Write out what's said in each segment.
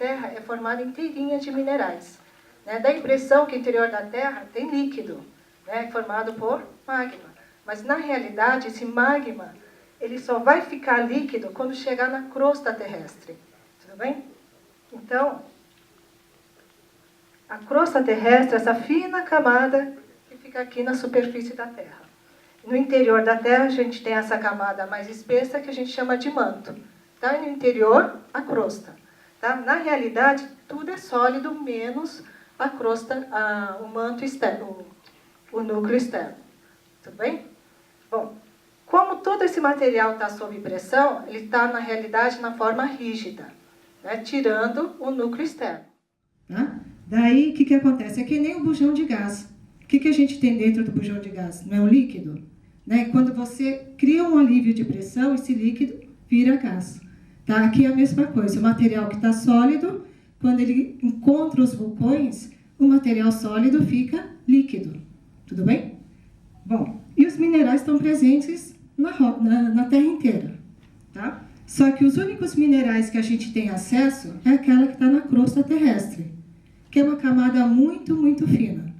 Terra é formada inteirinha de minerais. Né? Dá a impressão que o interior da Terra tem líquido, né? Formado por magma. Mas, na realidade, esse magma ele só vai ficar líquido quando chegar na crosta terrestre. Tudo bem? Então, a crosta terrestre é essa fina camada que fica aqui na superfície da Terra. No interior da Terra, a gente tem essa camada mais espessa que a gente chama de manto. Tá? E no interior, a crosta. Tá? Na realidade, tudo é sólido, menos a crosta, o manto externo, o núcleo externo. Tudo bem? Bom, como todo esse material está sob pressão, ele está, na realidade, na forma rígida, né? Tirando o núcleo externo. Tá? Daí, o que acontece? É que nem um bujão de gás. O que a gente tem dentro do bujão de gás? Não é um líquido? Né? Quando você cria um alívio de pressão, esse líquido vira gás. Tá? Aqui é a mesma coisa. O material que está sólido, quando ele encontra os vulcões, o material sólido fica líquido. Tudo bem? Bom, e os minerais estão presentes na Terra inteira. Tá? Só que os únicos minerais que a gente tem acesso é aquela que está na crosta terrestre, que é uma camada muito, muito fina.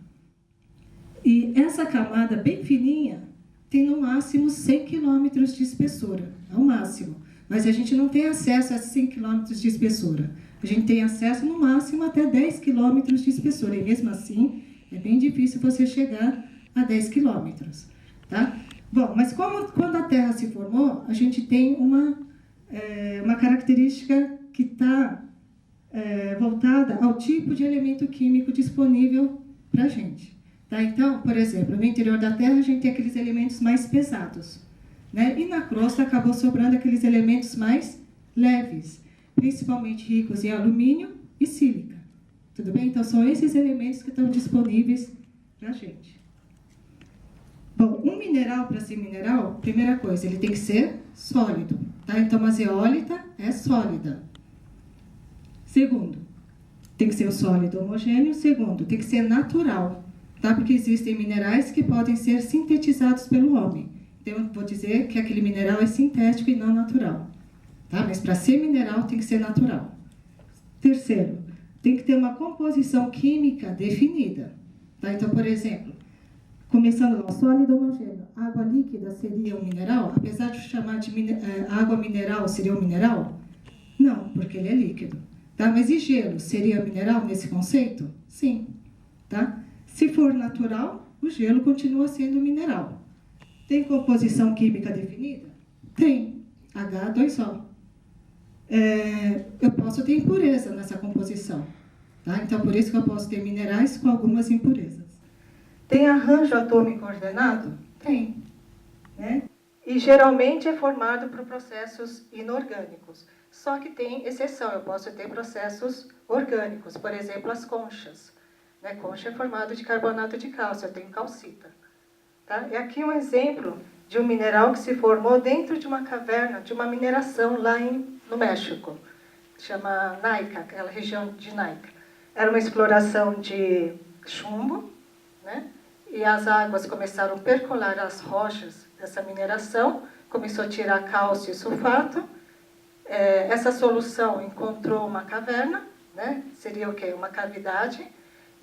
E essa camada bem fininha tem no máximo 100 quilômetros de espessura, é o máximo. Mas a gente não tem acesso a 100 quilômetros de espessura. A gente tem acesso no máximo até 10 quilômetros de espessura. E mesmo assim, é bem difícil você chegar a 10 quilômetros. Tá? Bom, mas quando a Terra se formou, a gente tem uma característica que está voltada ao tipo de elemento químico disponível para a gente. Tá? Então, por exemplo, no interior da Terra a gente tem aqueles elementos mais pesados, né? E na crosta acabou sobrando aqueles elementos mais leves, principalmente ricos em alumínio e sílica. Tudo bem? Então, são esses elementos que estão disponíveis para a gente. Bom, um mineral, para ser mineral, primeira coisa, ele tem que ser sólido. Tá? Então, uma zeólita é sólida. Segundo, tem que ser o sólido homogêneo. Segundo, tem que ser natural. Tá? Porque existem minerais que podem ser sintetizados pelo homem. Então, eu vou dizer que aquele mineral é sintético e não natural. Tá? Mas para ser mineral, tem que ser natural. Terceiro, tem que ter uma composição química definida. Tá? Então, por exemplo, começando lá, sólido homogêneo. Água líquida seria um mineral? Apesar de chamar de água mineral, seria um mineral? Não, porque ele é líquido. Tá? Mas e gelo? Seria mineral nesse conceito? Sim. Tá? Se for natural, o gelo continua sendo mineral. Tem composição química definida? Tem. H2O. Eu posso ter impureza nessa composição. Tá? Então, por isso que eu posso ter minerais com algumas impurezas. Tem arranjo atômico ordenado? Tem. Né? E geralmente é formado por processos inorgânicos. Só que tem exceção, eu posso ter processos orgânicos, por exemplo, as conchas. Né? Concha é formado de carbonato de cálcio, eu tenho calcita. Tá? E aqui um exemplo de um mineral que se formou dentro de uma caverna, de uma mineração lá no México. Chama Naica, aquela região de Naica. Era uma exploração de chumbo, né? E as águas começaram a percolar as rochas dessa mineração, começou a tirar cálcio e sulfato. Essa solução encontrou uma caverna, né? Seria o quê? Uma cavidade.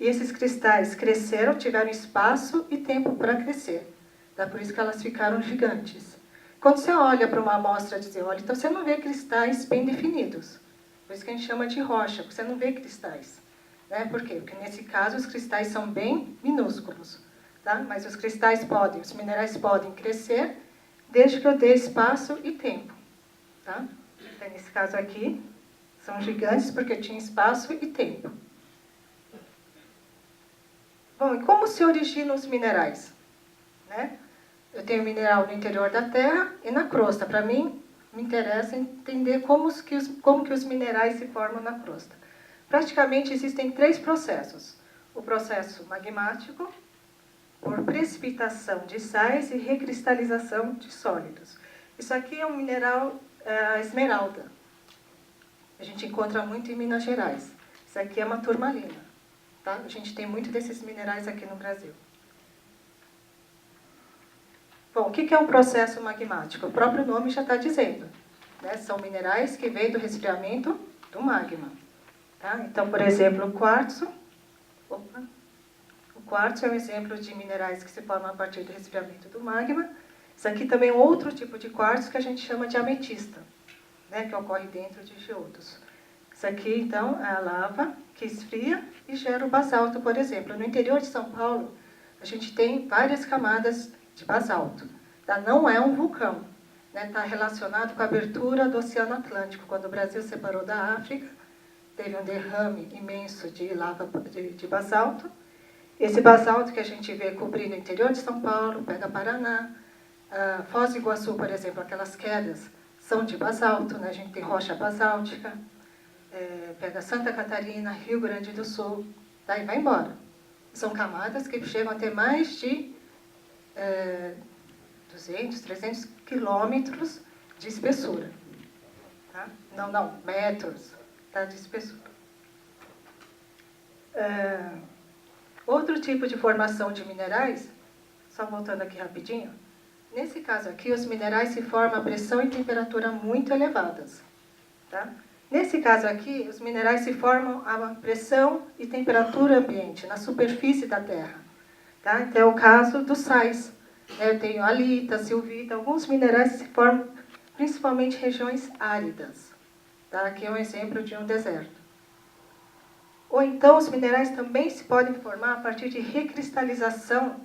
E esses cristais cresceram, tiveram espaço e tempo para crescer. Tá? Por isso que elas ficaram gigantes. Quando você olha para uma amostra de zeólita, você não vê cristais bem definidos. Por isso que a gente chama de rocha, porque você não vê cristais. Né? Por quê? Porque nesse caso os cristais são bem minúsculos. Tá? Mas os minerais podem crescer desde que eu dê espaço e tempo. Tá? Então, nesse caso aqui, são gigantes porque tinha espaço e tempo. Bom, e como se originam os minerais? Né? Eu tenho mineral no interior da Terra e na crosta. Para mim, me interessa entender como que os minerais se formam na crosta. Praticamente existem 3 processos. O processo magmático, por precipitação de sais e recristalização de sólidos. Isso aqui é um mineral esmeralda. A gente encontra muito em Minas Gerais. Isso aqui é uma turmalina. Tá? A gente tem muito desses minerais aqui no Brasil. Bom, o que é um processo magmático? O próprio nome já está dizendo. Né? São minerais que vêm do resfriamento do magma. Tá? Então, por exemplo, o quartzo. Opa. O quartzo é um exemplo de minerais que se formam a partir do resfriamento do magma. Isso aqui também é outro tipo de quartzo que a gente chama de ametista, né, que ocorre dentro de geodos. Isso aqui, então, é a lava que esfria e gera o basalto, por exemplo. No interior de São Paulo, a gente tem várias camadas de basalto. Tá? Não é um vulcão. Está relacionado com a abertura do Oceano Atlântico. Quando o Brasil separou da África, teve um derrame imenso de lava de basalto. Esse basalto que a gente vê cobrindo o interior de São Paulo, pega Paraná, Foz do Iguaçu, por exemplo, aquelas quedas são de basalto, né? A gente tem rocha basáltica, pega Santa Catarina, Rio Grande do Sul, tá? E vai embora. São camadas que chegam a ter mais de 200, 300 quilômetros de espessura. Tá? Não, metros, tá? De espessura. Outro tipo de formação de minerais, só voltando aqui rapidinho, nesse caso aqui, os minerais se formam a pressão e temperatura muito elevadas. Tá? Nesse caso aqui, os minerais se formam a pressão e temperatura ambiente, na superfície da Terra. Tá? Então, é o caso dos sais. Eu tenho halita, silvita, alguns minerais se formam principalmente em regiões áridas. Tá? Aqui é um exemplo de um deserto. Ou então, os minerais também se podem formar a partir de recristalização,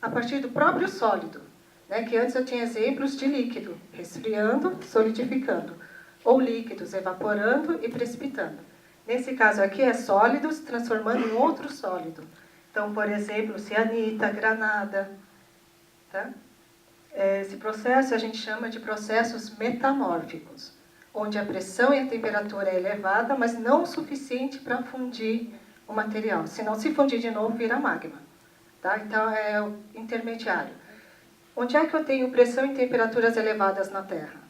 a partir do próprio sólido. Né? Que antes eu tinha exemplos de líquido, resfriando, solidificando. Ou líquidos, evaporando e precipitando. Nesse caso aqui, é sólidos transformando em outro sólido. Então, por exemplo, cianita, granada. Tá? Esse processo a gente chama de processos metamórficos, onde a pressão e a temperatura é elevada, mas não o suficiente para fundir o material. Se não se fundir de novo, vira magma. Tá? Então, é o intermediário. Onde é que eu tenho pressão e temperaturas elevadas na Terra?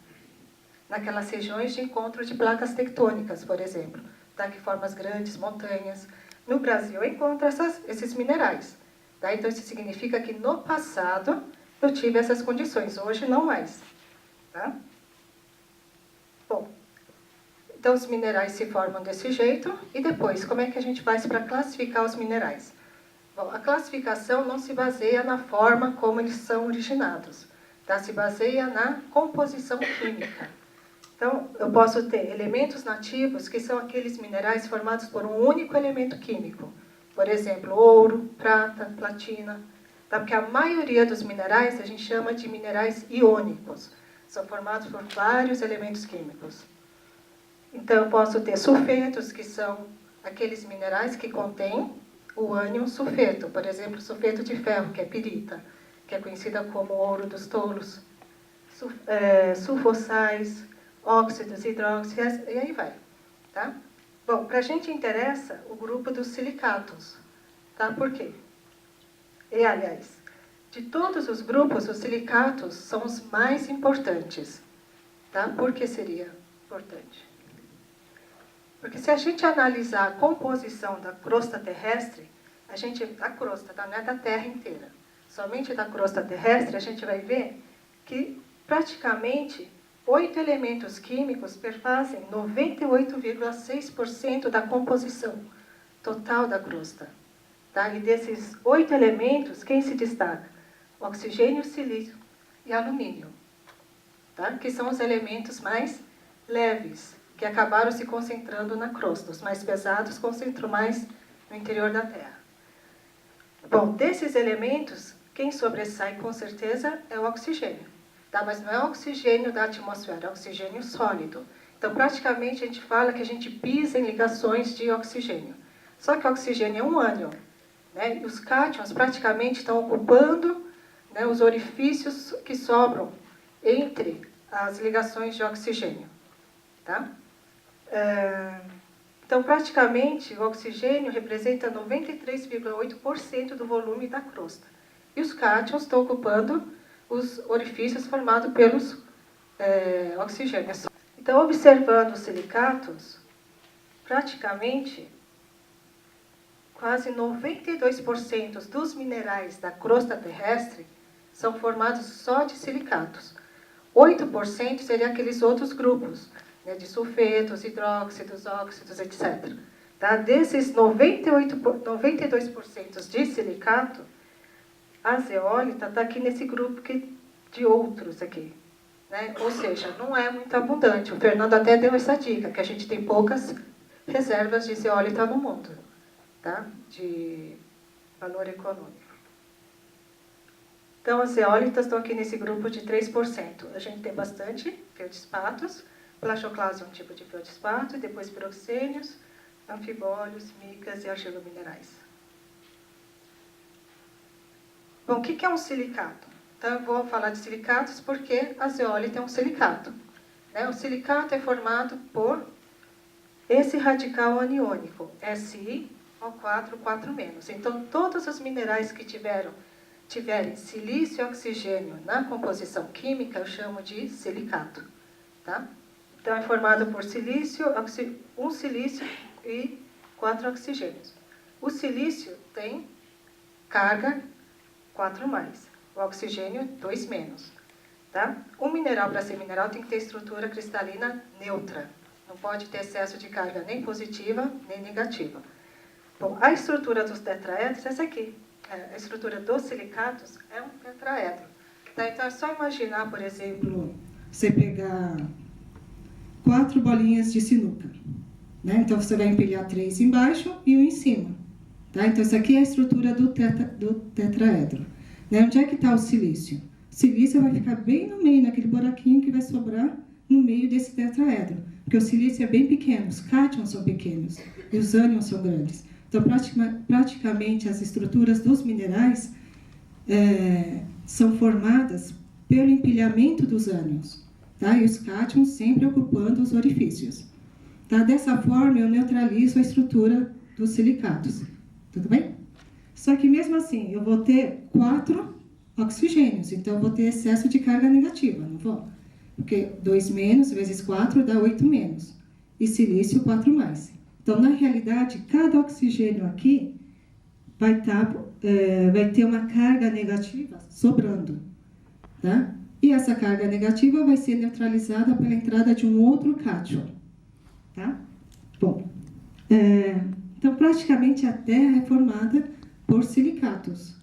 Naquelas regiões de encontro de placas tectônicas, por exemplo, tá? Que formam as grandes montanhas. No Brasil, eu encontro esses minerais. Tá? Então, isso significa que no passado eu tive essas condições, hoje não mais. Tá? Bom, então os minerais se formam desse jeito, e depois, como é que a gente faz para classificar os minerais? Bom, a classificação não se baseia na forma como eles são originados, tá? Se baseia na composição química. Então, eu posso ter elementos nativos, que são aqueles minerais formados por um único elemento químico. Por exemplo, ouro, prata, platina. Tá? Porque a maioria dos minerais a gente chama de minerais iônicos. São formados por vários elementos químicos. Então, eu posso ter sulfetos, que são aqueles minerais que contêm o ânion sulfeto. Por exemplo, sulfeto de ferro, que é pirita, que é conhecida como ouro dos tolos. Sulfossais, óxidos, hidróxidos, e aí vai. Tá? Bom, para a gente interessa o grupo dos silicatos. Tá? Por quê? E, aliás, de todos os grupos, os silicatos são os mais importantes. Tá? Por que seria importante? Porque se a gente analisar a composição da crosta terrestre, a crosta, tá? Não é da Terra inteira, somente da crosta terrestre, a gente vai ver que praticamente 8 elementos químicos perfazem 98,6% da composição total da crosta. Tá? E desses 8 elementos, quem se destaca? Oxigênio, silício e alumínio. Tá? Que são os elementos mais leves, que acabaram se concentrando na crosta. Os mais pesados concentram mais no interior da Terra. Bom, desses elementos, quem sobressai com certeza é o oxigênio. Tá? Mas não é o oxigênio da atmosfera, é o oxigênio sólido. Então, praticamente, a gente fala que a gente pisa em ligações de oxigênio. Só que o oxigênio é um ânion. Né? E os cátions praticamente estão ocupando, né, os orifícios que sobram entre as ligações de oxigênio. Tá? Então, praticamente, o oxigênio representa 93,8% do volume da crosta. E os cátions estão ocupando os orifícios formados pelos oxigênios. Então, observando os silicatos, praticamente, quase 92% dos minerais da crosta terrestre são formados só de silicatos. 8% seriam aqueles outros grupos, né, de sulfetos, hidróxidos, óxidos, etc. Tá? Desses 92% de silicato, a zeólita está aqui nesse grupo de outros aqui. Né? Ou seja, não é muito abundante. O Fernando até deu essa dica, que a gente tem poucas reservas de zeólita no mundo, tá? De valor econômico. Então, as zeólitas estão aqui nesse grupo de 3%. A gente tem bastante feldspatos, plagioclase é um tipo de feldspato, e depois piroxênios, anfibólios, micas e argilominerais. Bom, o que é um silicato? Então, eu vou falar de silicatos porque a zeólita é um silicato. Né? O silicato é formado por esse radical aniônico, SiO4, 4-. Então, todos os minerais que tiverem silício e oxigênio na composição química, eu chamo de silicato. Tá? Então, é formado por um silício e 4 oxigênios. O silício tem carga 4+, o oxigênio 2-. Tá? Um mineral, para ser mineral, tem que ter estrutura cristalina neutra. Não pode ter excesso de carga nem positiva, nem negativa. Bom, a estrutura dos tetraedros é essa aqui. A estrutura dos silicatos é um tetraedro. Tá? Então, é só imaginar, por exemplo, você pegar 4 bolinhas de sinuca. Né? Então, você vai empilhar 3 embaixo e 1 em cima. Tá? Então, essa aqui é a estrutura do tetraedro. Né? Onde é que está o silício? O silício vai ficar bem no meio, naquele buraquinho que vai sobrar no meio desse tetraedro. Porque o silício é bem pequeno, os cátions são pequenos e os ânions são grandes. Então, praticamente, as estruturas dos minerais são formadas pelo empilhamento dos ânions. Tá? E os cátions sempre ocupando os orifícios. Tá? Dessa forma, eu neutralizo a estrutura dos silicatos. Tudo bem? Só que, mesmo assim, eu vou ter 4 oxigênios. Então, eu vou ter excesso de carga negativa, não vou? Porque 2- vezes 4 dá 8-. E silício, 4+. Então, na realidade, cada oxigênio aqui vai ter uma carga negativa sobrando. Tá? E essa carga negativa vai ser neutralizada pela entrada de um outro cátion. Tá? Bom, então, praticamente, a Terra é formada por silicatos.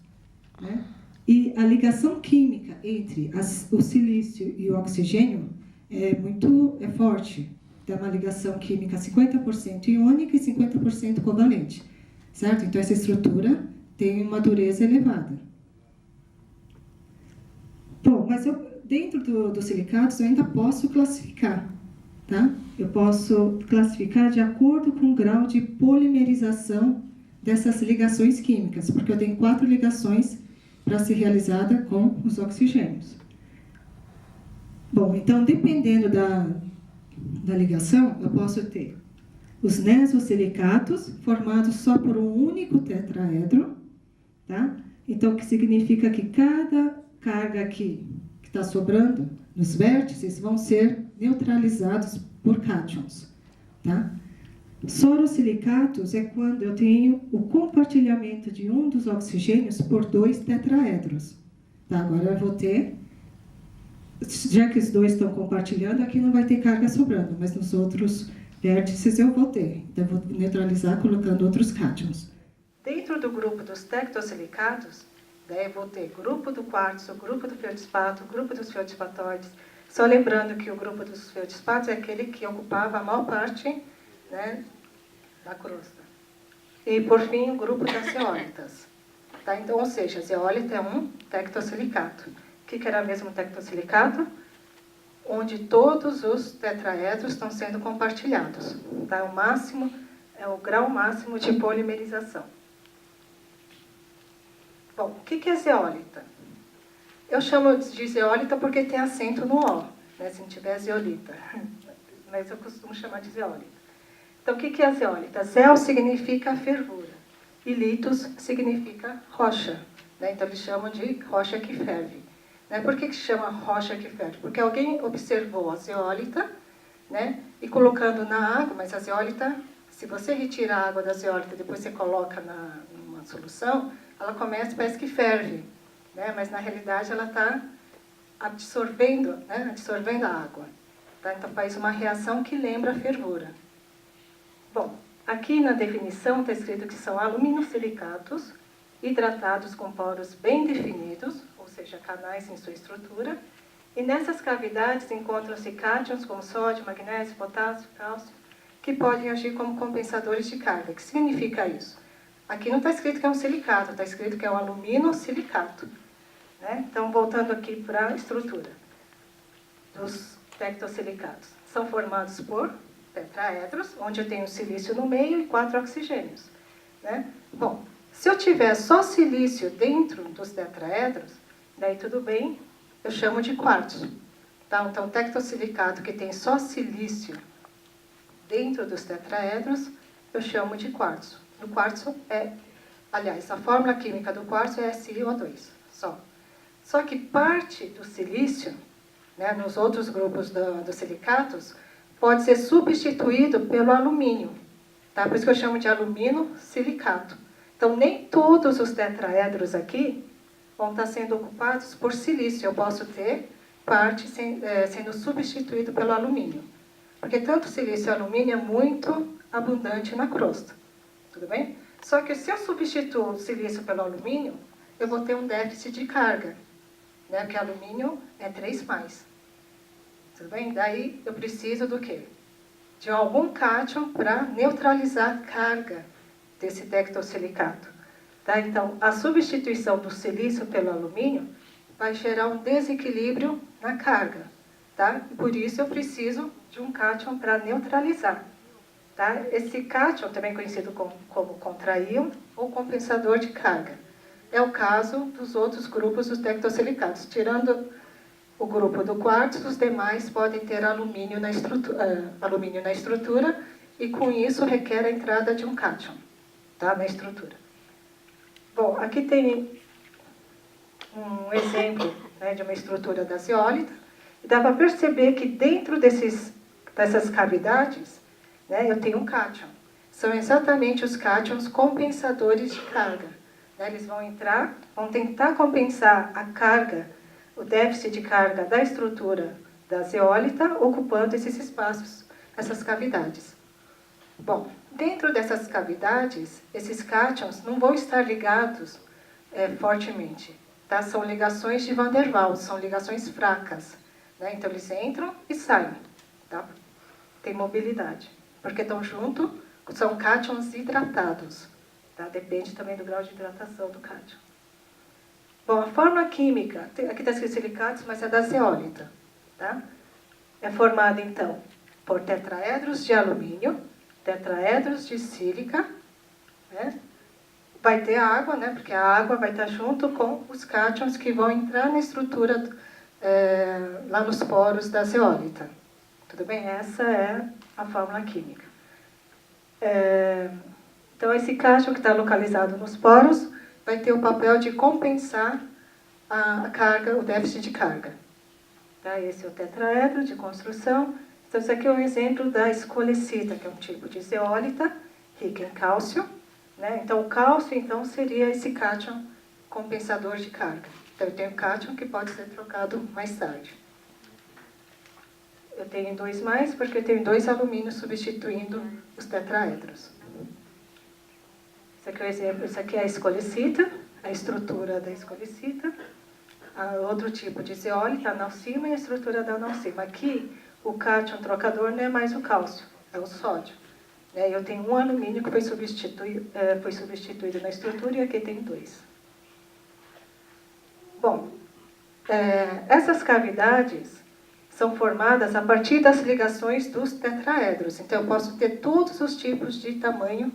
Né? E a ligação química entre o silício e o oxigênio é forte. Tem uma ligação química 50% iônica e 50% covalente. Certo? Então, essa estrutura tem uma dureza elevada. Bom, mas dentro dos silicatos eu ainda posso classificar. Tá? Eu posso classificar de acordo com o grau de polimerização dessas ligações químicas, porque eu tenho 4 ligações para ser realizada com os oxigênios. Bom, então, dependendo da ligação, eu posso ter os nesosilicatos formados só por um único tetraedro, tá? Então, o que significa que cada carga aqui que está sobrando nos vértices vão ser neutralizados por cátions, tá? Sorosilicatos é quando eu tenho o compartilhamento de um dos oxigênios por 2 tetraedros. Tá? Agora eu vou ter, já que os 2 estão compartilhando, aqui não vai ter carga sobrando, mas nos outros vértices eu vou ter. Então eu vou neutralizar colocando outros cátions. Dentro do grupo dos tectosilicatos, daí eu vou ter grupo do quartzo, grupo do feldspato, grupo dos feldspatóides. Só lembrando que o grupo dos feldspatos é aquele que ocupava a maior parte, né, da crosta. E, por fim, o grupo das zeólitas. Tá? Então, ou seja, a zeólita é um tectosilicato. O que era mesmo tectosilicato? Onde todos os tetraedros estão sendo compartilhados. Tá? O grau máximo de polimerização. Bom, o que é zeólita? Eu chamo de zeólita porque tem acento no O, né, se não tiver zeolita. Mas eu costumo chamar de zeólita. Então, o que é a zeólita? Zeo significa fervura e litos significa rocha. Né? Então, eles chamam de rocha que ferve. Né? Por que chama rocha que ferve? Porque alguém observou a zeólita, né, e colocando na água, mas a zeólita, se você retira a água da zeólita e depois você coloca numa solução, ela parece que ferve. Né? Mas, na realidade, ela está absorvendo, né? Absorvendo a água. Tá? Então, faz uma reação que lembra a fervura. Bom, Aqui na definição está escrito que são aluminosilicatos hidratados com poros bem definidos, ou seja, canais em sua estrutura, e nessas cavidades encontram-se cátions como sódio, magnésio, potássio, cálcio, que podem agir como compensadores de carga. O que significa isso? Aqui não está escrito que é um silicato, está escrito que é um aluminosilicato. Né? Então, voltando aqui para a estrutura dos tectosilicatos. São formados por tetraedros, onde eu tenho silício no meio e 4 oxigênios. Né? Bom, se eu tiver só silício dentro dos tetraedros, daí tudo bem, eu chamo de quartzo. Tá? Então, tectosilicato que tem só silício dentro dos tetraedros, eu chamo de quartzo. O quartzo aliás, a fórmula química do quartzo é SiO2, só. Só que parte do silício, né, nos outros grupos dos silicatos, pode ser substituído pelo alumínio. Tá? Por isso que eu chamo de aluminosilicato. Então, nem todos os tetraedros aqui vão estar sendo ocupados por silício. Eu posso ter parte sendo substituído pelo alumínio. Porque tanto silício e alumínio é muito abundante na crosta. Tudo bem? Só que se eu substituo o silício pelo alumínio, eu vou ter um déficit de carga. Né? Porque alumínio é 3+. Tudo bem? Daí eu preciso do quê? De algum cátion para neutralizar a carga desse tectosilicato. Tá? Então, a substituição do silício pelo alumínio vai gerar um desequilíbrio na carga. Tá? E por isso eu preciso de um cátion para neutralizar. Tá? Esse cátion, também conhecido como contraíon ou compensador de carga, é o caso dos outros grupos dos tectosilicatos. Tirando o grupo do quartzo, os demais podem ter alumínio na estrutura e com isso requer a entrada de um cátion, tá? Na estrutura. Bom, aqui tem um exemplo, né, de uma estrutura da zeólita. E dá para perceber que dentro dessas cavidades, né, eu tenho um cátion. São exatamente os cátions compensadores de carga. Né? Eles vão entrar, vão tentar compensar a carga, o déficit de carga da estrutura da zeólita, ocupando esses espaços, essas cavidades. Bom, dentro dessas cavidades, esses cátions não vão estar ligados fortemente. Tá? São ligações de Van der Waals, são ligações fracas. Né? Então, eles entram e saem. Tá? Tem mobilidade. Porque estão juntos, são cátions hidratados. Tá? Depende também do grau de hidratação do cátion. Bom, a fórmula química, aqui está escrito silicatos, mas é da zeólita. Tá? É formada, então, por tetraedros de alumínio, tetraedros de sílica, né? Vai ter água, né? Porque a água vai estar junto com os cátions que vão entrar na estrutura lá nos poros da zeólita. Tudo bem? Essa é a fórmula química. Então, esse cátion que está localizado nos poros vai ter o papel de compensar a carga, o déficit de carga. Tá? Esse é o tetraedro de construção. Então, esse aqui é um exemplo da escolecita, que é um tipo de zeólita rica em cálcio. Né? Então, o cálcio, então, seria esse cátion compensador de carga. Então, eu tenho cátion que pode ser trocado mais tarde. Eu tenho 2+, porque eu tenho 2 alumínios substituindo os tetraedros. Esse aqui é o exemplo, isso aqui é a escolecita, a estrutura da escolecita. Outro tipo de zeólita, a analcima, e a estrutura da analcima. Aqui, o cátion trocador não é mais o cálcio, é o sódio. Eu tenho um alumínio que foi substituído na estrutura e aqui tem 2. Bom, essas cavidades são formadas a partir das ligações dos tetraedros. Então, eu posso ter todos os tipos de tamanho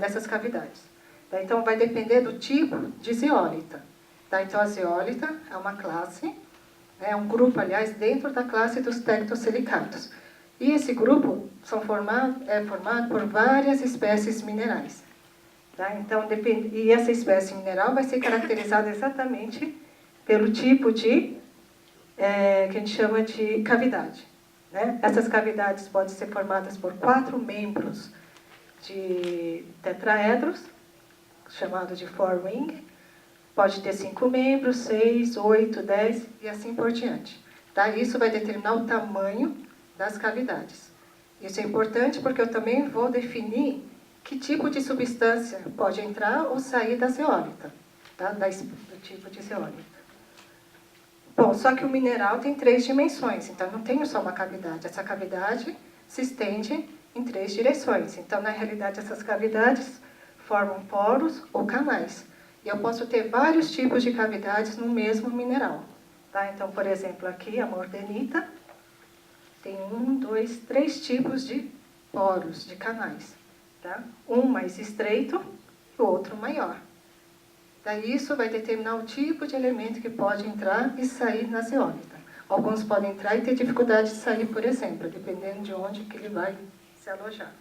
dessas cavidades. Tá? Então, vai depender do tipo de zeólita. Tá? Então, a zeólita é uma classe, é um grupo, aliás, dentro da classe dos tectosilicatos. E esse grupo é formado por várias espécies minerais. Tá? Então, e essa espécie mineral vai ser caracterizada exatamente pelo tipo de, que a gente chama de cavidade. Né? Essas cavidades podem ser formadas por 4 membros de tetraedros, chamado de four-ring. Pode ter 5 membros, 6, 8, 10 e assim por diante. Tá? Isso vai determinar o tamanho das cavidades. Isso é importante porque eu também vou definir que tipo de substância pode entrar ou sair da zeólita, tá? Do tipo de zeólita. Bom, só que o mineral tem 3 dimensões, então não tenho só uma cavidade. Essa cavidade se estende em 3 direções. Então, na realidade, essas cavidades formam poros ou canais. E eu posso ter vários tipos de cavidades no mesmo mineral. Tá? Então, por exemplo, aqui a mordenita tem 1, 2, 3 tipos de poros, de canais. Tá? Um mais estreito e o outro maior. Daí isso vai determinar o tipo de elemento que pode entrar e sair na zeólita. Alguns podem entrar e ter dificuldade de sair, por exemplo, dependendo de onde que ele vai se alojar.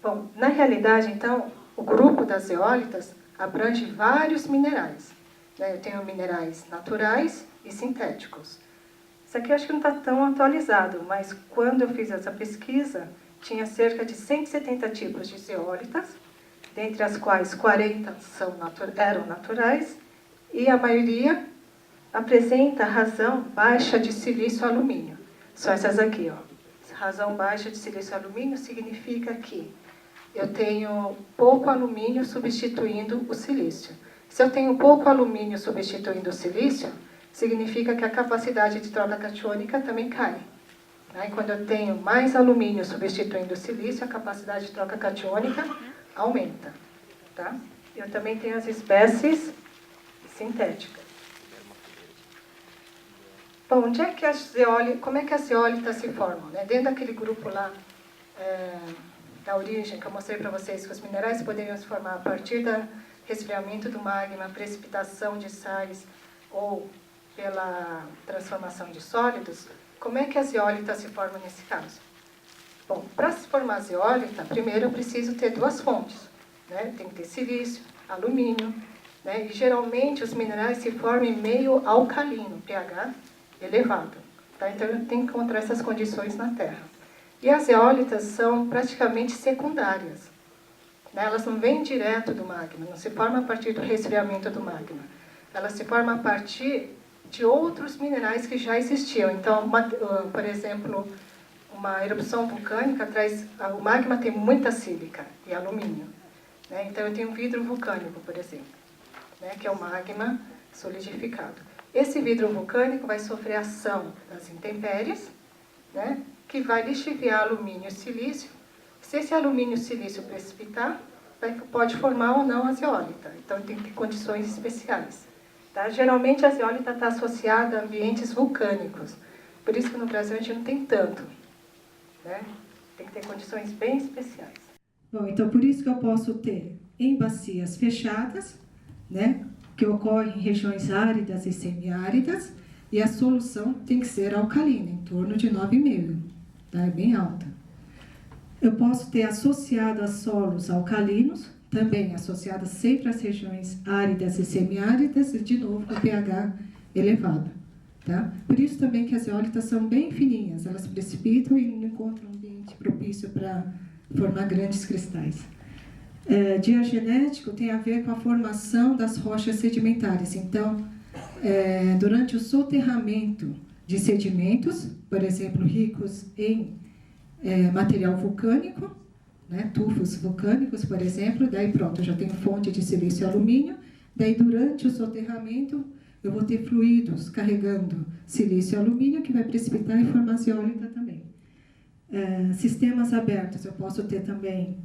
Bom, na realidade, então, o grupo das zeólitas abrange vários minerais. Eu tenho minerais naturais e sintéticos. Isso aqui eu acho que não está tão atualizado, mas quando eu fiz essa pesquisa, tinha cerca de 170 tipos de zeólitas, dentre as quais 40 eram naturais, e a maioria apresenta razão baixa de silício-alumínio. São essas aqui, ó. Razão baixa de silício-alumínio significa que eu tenho pouco alumínio substituindo o silício. Se eu tenho pouco alumínio substituindo o silício, significa que a capacidade de troca catiônica também cai. E quando eu tenho mais alumínio substituindo o silício, a capacidade de troca catiônica aumenta. Tá? Eu também tenho as espécies sintéticas. Bom, como é que as zeólitas se formam? Dentro daquele grupo lá da origem que eu mostrei para vocês, que os minerais poderiam se formar a partir do resfriamento do magma, precipitação de sais ou pela transformação de sólidos, como é que a zeólita se forma nesse caso? Bom, para se formar zeólita, primeiro eu preciso ter 2 fontes. Tem que ter silício, alumínio, e geralmente os minerais se formam em meio alcalino, pH elevado. Tá? Então eu tenho que encontrar essas condições na Terra. E as zeólitas são praticamente secundárias. Elas não vêm direto do magma, não se formam a partir do resfriamento do magma. Elas se formam a partir de outros minerais que já existiam. Então, por exemplo, uma erupção vulcânica o magma tem muita sílica e alumínio. Então, eu tenho vidro vulcânico, por exemplo, que é o magma solidificado. Esse vidro vulcânico vai sofrer ação das intempéries, que vai lixiviar alumínio e silício. Se esse alumínio e silício precipitar, pode formar ou não a zeólita. Então, tem que ter condições especiais. Tá? Geralmente, a zeólita está associada a ambientes vulcânicos. Por isso que no Brasil a gente não tem tanto. Tem que ter condições bem especiais. Bom, então por isso que eu posso ter em bacias fechadas, que ocorrem em regiões áridas e semiáridas, e a solução tem que ser alcalina, em torno de 9,5, tá? É bem alta. Eu posso ter associado a solos alcalinos, também associadas sempre às regiões áridas e semiáridas, e de novo com pH elevado. Tá? Por isso também que as zeólitas são bem fininhas, elas precipitam e não encontram um ambiente propício para formar grandes cristais. Diagenético tem a ver com a formação das rochas sedimentares. Então, durante o soterramento de sedimentos, por exemplo, ricos em material vulcânico, tufos vulcânicos, por exemplo, daí pronto, eu já tenho fonte de silício e alumínio, daí durante o soterramento eu vou ter fluidos carregando silício e alumínio, que vai precipitar e formar zeólita também. Sistemas abertos, eu posso ter também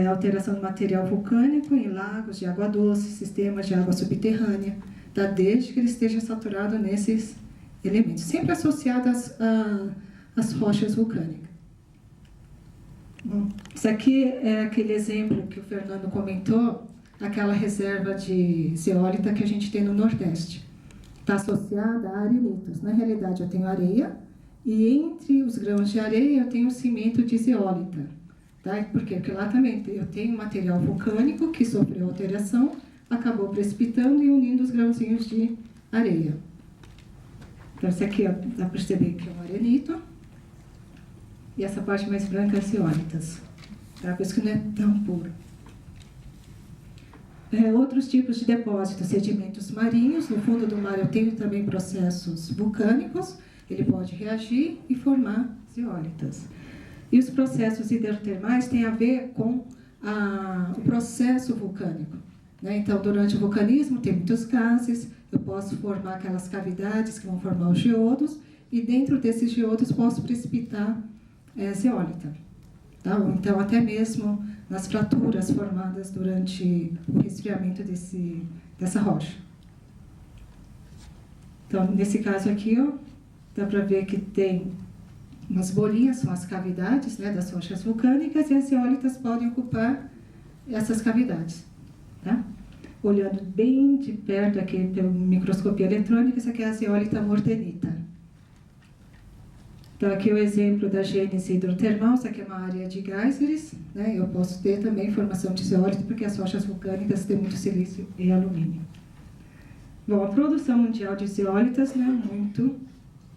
alteração do material vulcânico em lagos de água doce, sistemas de água subterrânea, tá? Desde que ele esteja saturado nesses elementos, sempre associados às rochas vulcânicas. Bom, isso aqui é aquele exemplo que o Fernando comentou, aquela reserva de zeólita que a gente tem no Nordeste. Está associada a arenitos. Na realidade, eu tenho areia, e entre os grãos de areia eu tenho cimento de zeólita. Tá? Por quê? Porque lá também eu tenho material vulcânico que sofreu alteração, acabou precipitando e unindo os grãozinhos de areia. Então, esse aqui, ó, dá para perceber que é um arenito, e essa parte mais branca é zeólitas. Tá? Por isso que não é tão puro. Outros tipos de depósitos, sedimentos marinhos. No fundo do mar eu tenho também processos vulcânicos, ele pode reagir e formar zeólitas. E os processos hidrotermais têm a ver com o processo vulcânico, né? Então, durante o vulcanismo, tem muitos gases, eu posso formar aquelas cavidades que vão formar os geodos, e dentro desses geodos posso precipitar zeólita. Tá? Ou então, até mesmo nas fraturas formadas durante o resfriamento dessa rocha. Então, nesse caso aqui, ó, dá para ver que tem umas bolinhas, são as cavidades, né, das rochas vulcânicas, e as zeólitas podem ocupar essas cavidades. Tá? Olhando bem de perto aqui pela microscopia eletrônica, essa aqui é a zeólita mordenita. Então, aqui é o exemplo da gênese hidrotermal, essa aqui é uma área de géiseres, né? Eu posso ter também formação de zeólita, porque as rochas vulcânicas têm muito silício e alumínio. Bom, a produção mundial de zeólitas não é muito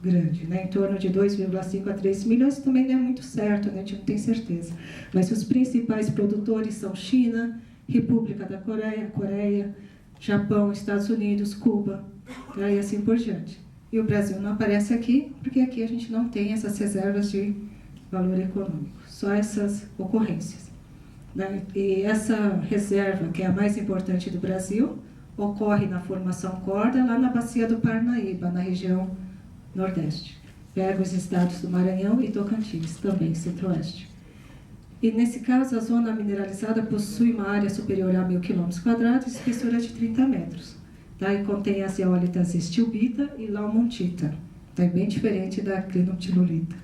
grande, né? Em torno de 2,5 a 3 milhões, também não é muito certo, né? A gente não tem certeza. Mas os principais produtores são China, República da Coreia, Japão, Estados Unidos, Cuba, e assim por diante. E o Brasil não aparece aqui, porque aqui a gente não tem essas reservas de valor econômico, só essas ocorrências. Né? E essa reserva, que é a mais importante do Brasil, ocorre na formação Corda, lá na bacia do Parnaíba, na região nordeste. Pega os estados do Maranhão e Tocantins, também centro-oeste. E nesse caso, a zona mineralizada possui uma área superior a 1.000 km² e espessura de 30 metros. Tá? E contém as zeólitas estilbita e laumontita. Tá? É bem diferente da clinoptilolita.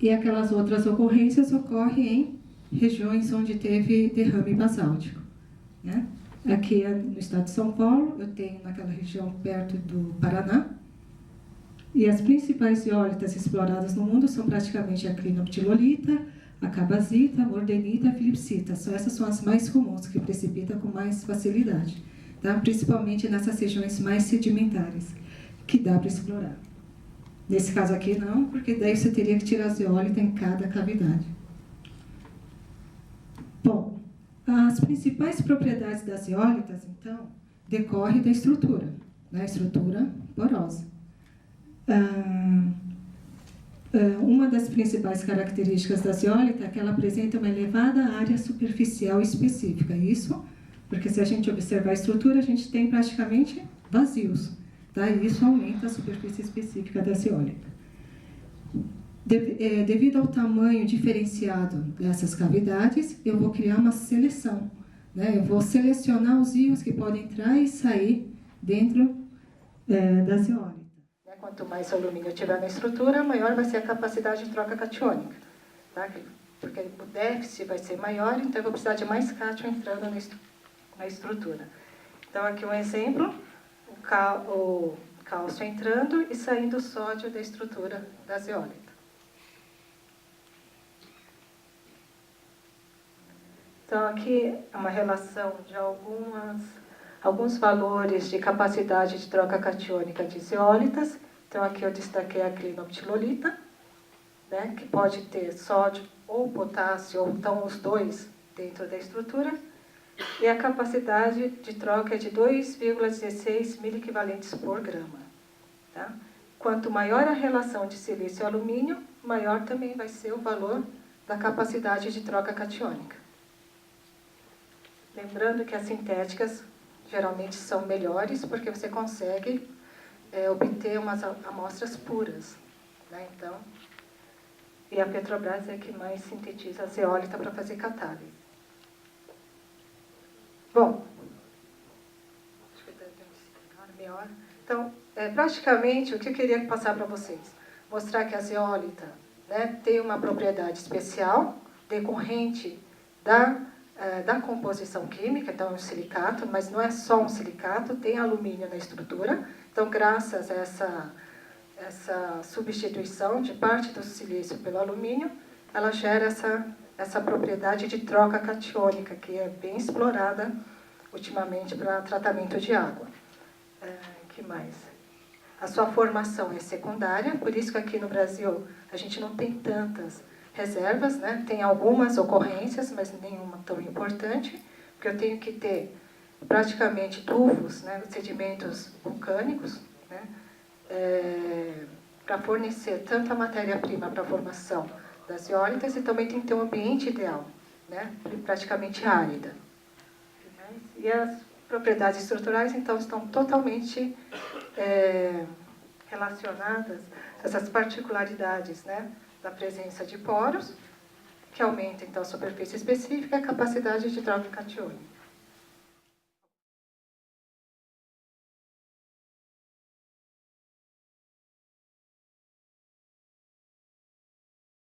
E aquelas outras ocorrências ocorrem em regiões onde teve derrame basáltico. Né? Aqui no estado de São Paulo, eu tenho naquela região perto do Paraná. E as principais zeólitas exploradas no mundo são praticamente a clinoptilolita, a cabazita, a mordenita e a filipsita. Essas são as mais comuns, que precipitam com mais facilidade. Tá? Principalmente nessas regiões mais sedimentares, que dá para explorar. Nesse caso aqui não, porque daí você teria que tirar a zeólita em cada cavidade. Bom, as principais propriedades das zeólitas, então, decorrem da estrutura, né? Estrutura porosa. Uma das principais características da zeólita é que ela apresenta uma elevada área superficial específica. Isso porque, se a gente observar a estrutura, a gente tem praticamente vazios. Tá? E isso aumenta a superfície específica da zeólita. Devido ao tamanho diferenciado dessas cavidades, eu vou criar uma seleção. Né? Eu vou selecionar os íons que podem entrar e sair dentro da zeólita. Quanto mais alumínio tiver na estrutura, maior vai ser a capacidade de troca catiônica. Tá? Porque o déficit vai ser maior, então eu vou precisar de mais cátion entrando na estrutura. Então, aqui um exemplo, o cálcio entrando e saindo o sódio da estrutura da zeólita. Então, aqui é uma relação de alguns valores de capacidade de troca catiônica de zeólitas. Então, aqui eu destaquei a clinoptilolita, né, que pode ter sódio ou potássio, ou então os dois dentro da estrutura. E a capacidade de troca é de 2,16 miliequivalentes por grama. Tá? Quanto maior a relação de silício e alumínio, maior também vai ser o valor da capacidade de troca catiônica. Lembrando que as sintéticas geralmente são melhores, porque você consegue obter umas amostras puras. Né? Então, e a Petrobras é que mais sintetiza a zeólita para fazer catálise. Bom, acho que deve ter meia hora. Então, praticamente, o que eu queria passar para vocês? Mostrar que a zeólita, né, tem uma propriedade especial, decorrente da composição química, então é um silicato, mas não é só um silicato, tem alumínio na estrutura. Então, graças a essa substituição de parte do silício pelo alumínio, ela gera essa propriedade de troca catiônica, que é bem explorada ultimamente para tratamento de água. Que mais? A sua formação é secundária, por isso que aqui no Brasil a gente não tem tantas reservas, né? Tem algumas ocorrências, mas nenhuma tão importante, porque eu tenho que ter praticamente tufos, né, sedimentos vulcânicos, né, para fornecer tanto a matéria-prima para a formação das zeólitas e também tem que ter um ambiente ideal, né? Praticamente árida. E as propriedades estruturais, então, estão totalmente relacionadas a essas particularidades, né? Da presença de poros, que aumenta, então, a superfície específica e a capacidade de troca catiônica.